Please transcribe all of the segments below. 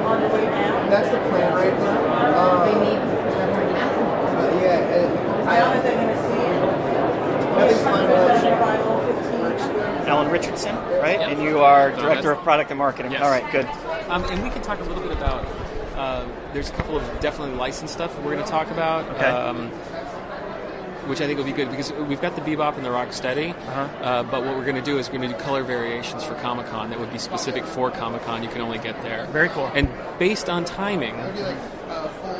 on the way down. That's the plan right now. They need. Yeah. I don't know if they're going to see it. Nothing's final. Alan Richardson, right? Yep. And you are Director of Product and Marketing. Yes. All right, good. And we can talk a little bit about, there's a couple of definitely licensed stuff we're going to talk about, okay. Which I think will be good because we've got the Bebop and the Rocksteady, but what we're going to do is we're going to do color variations for Comic-Con that would be specific for Comic-Con. You can only get there. Very cool. And based on timing,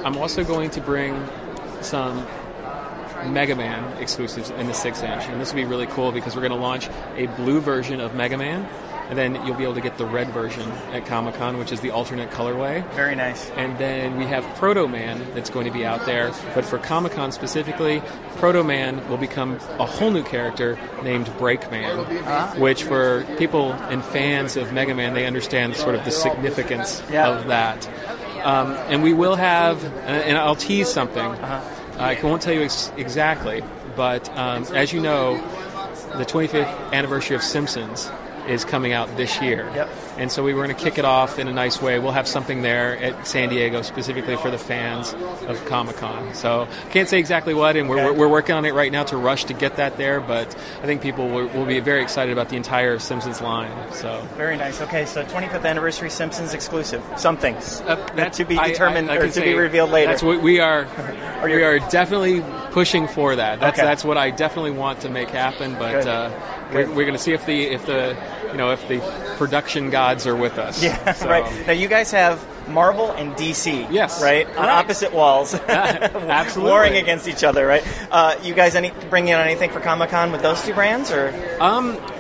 I'm also going to bring some Mega Man exclusives in the 6-inch, and this will be really cool because we're going to launch a blue version of Mega Man, and then you'll be able to get the red version at Comic-Con, which is the alternate colorway. Very nice. And then we have Proto Man that's going to be out there, but for Comic-Con specifically, Proto Man will become a whole new character named Breakman, which for people and fans of Mega Man, they understand sort of the significance of that. And we will have, and I'll tease something. I won't tell you exactly, but as you know, the 25th anniversary of Simpsons is coming out this year. Yep. And so we were going to kick it off in a nice way. We'll have something there at San Diego specifically for the fans of Comic-Con. So I can't say exactly what, and we're working on it right now to rush to get that there, but I think people will be very excited about the entire Simpsons line. So very nice. Okay, so 25th anniversary Simpsons exclusive. Something to be determined I or to be revealed later. That's what we are. We are definitely pushing for that. That's what I definitely want to make happen. But we're going to see if the production gods are with us. Yeah, so. Right. Now you guys have Marvel and DC. Yes. Right? On opposite walls. Absolutely. Warring against each other, right? You guys bring in anything for Comic-Con with those two brands, or?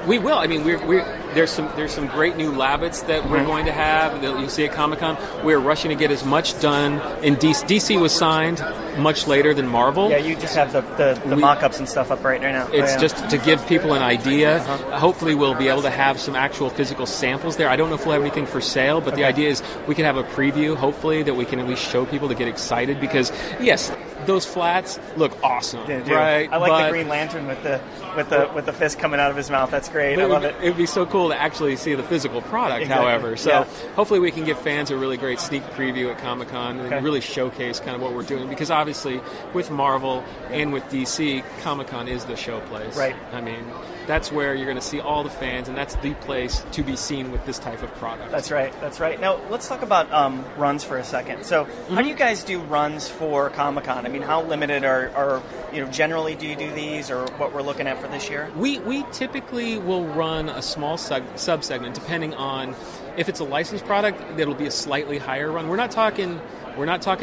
We will. I mean, there's some great new Labbits that we're going to have that you'll see at Comic-Con. We're rushing to get as much done. And DC was signed much later than Marvel. Yeah, you just have the mock-ups and stuff up right now. It's just to give people an idea. Hopefully we'll be able to have some actual physical samples there. I don't know if we'll have anything for sale, but the idea is we can have a preview, hopefully, that we can at least show people to get excited because, yes, those flats look awesome, right? I like the Green Lantern with the fist coming out of his mouth. That's great. I love it. It would be so cool to actually see the physical product, however. So hopefully we can give fans a really great sneak preview at Comic-Con and really showcase kind of what we're doing. Because obviously with Marvel and with DC, Comic-Con is the show place. Right. I mean, that's where you're going to see all the fans, and that's the place to be seen with this type of product. That's right. Now, let's talk about runs for a second. So how do you guys do runs for Comic-Con? I mean, how limited are generally do you do these, or what we're looking at for this year? We typically will run a small sub-segment, depending on if it's a licensed product, it'll be a slightly higher run. We're not talking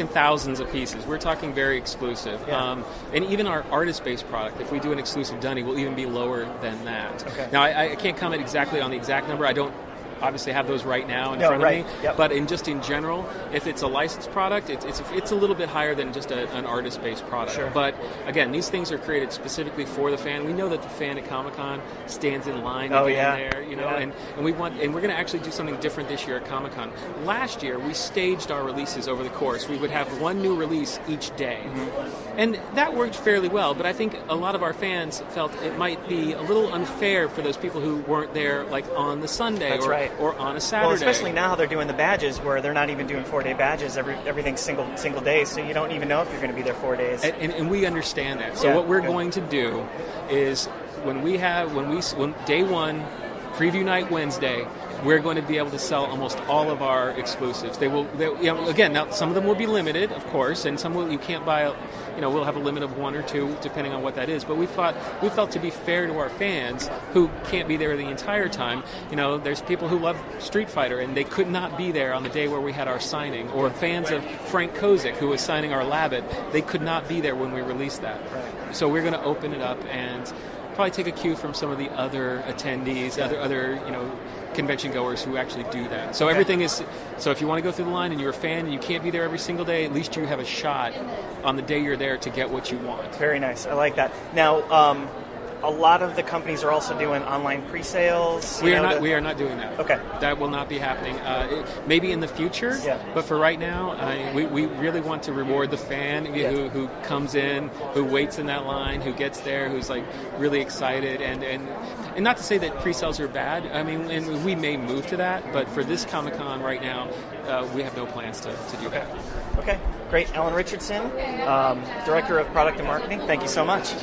thousands of pieces. We're talking very exclusive. Yeah. And even our artist-based product, if we do an exclusive dunny, will even be lower than that. Okay. Now, I can't comment exactly on the exact number. I don't obviously have those right now in front of me. Yep. But in general, if it's a licensed product, it's a little bit higher than just an artist-based product. Sure. But again, these things are created specifically for the fan. We know that the fan at Comic-Con stands in line to get in there, and we're going to actually do something different this year at Comic-Con. Last year, we staged our releases over the course. We would have one new release each day. Mm-hmm. And that worked fairly well, but I think a lot of our fans felt it might be a little unfair for those people who weren't there like on the Sunday or on a Saturday. Well, especially now they're doing the badges where they're not even doing 4-day badges. Everything's single day, so you don't even know if you're going to be there 4 days. And we understand that. So what we're going to do is when day one, preview night Wednesday, we're going to be able to sell almost all of our exclusives. Again, now some of them will be limited, of course, and some you can't buy. We'll have a limit of one or two, depending on what that is. But we felt to be fair to our fans who can't be there the entire time. There's people who love Street Fighter, and they could not be there on the day where we had our signing. Or fans of Frank Kozik, who was signing our Labbit, they could not be there when we released that. Right. So we're going to open it up and probably take a cue from some of the other attendees, other convention goers who actually do that. So everything is. So if you want to go through the line and you're a fan and you can't be there every single day, at least you have a shot on the day you're there to get what you want. Very nice. I like that. Now, a lot of the companies are also doing online pre-sales. We are not doing that. Okay. That will not be happening. Maybe in the future. Yeah. But for right now, we really want to reward the fan who comes in, who waits in that line, who gets there, who's like really excited, and not to say that pre-sales are bad. I mean, and we may move to that, but for this Comic-Con right now, we have no plans to do that. Okay, great. Allen Richardson, Director of Product and Marketing, thank you so much.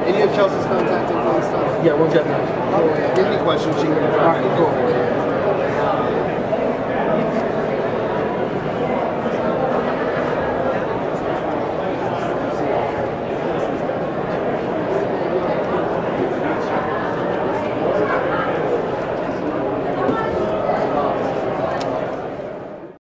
Any of Chelsea's contact info and stuff? Yeah, we'll get that. Give me questions. She can find me. All right, cool.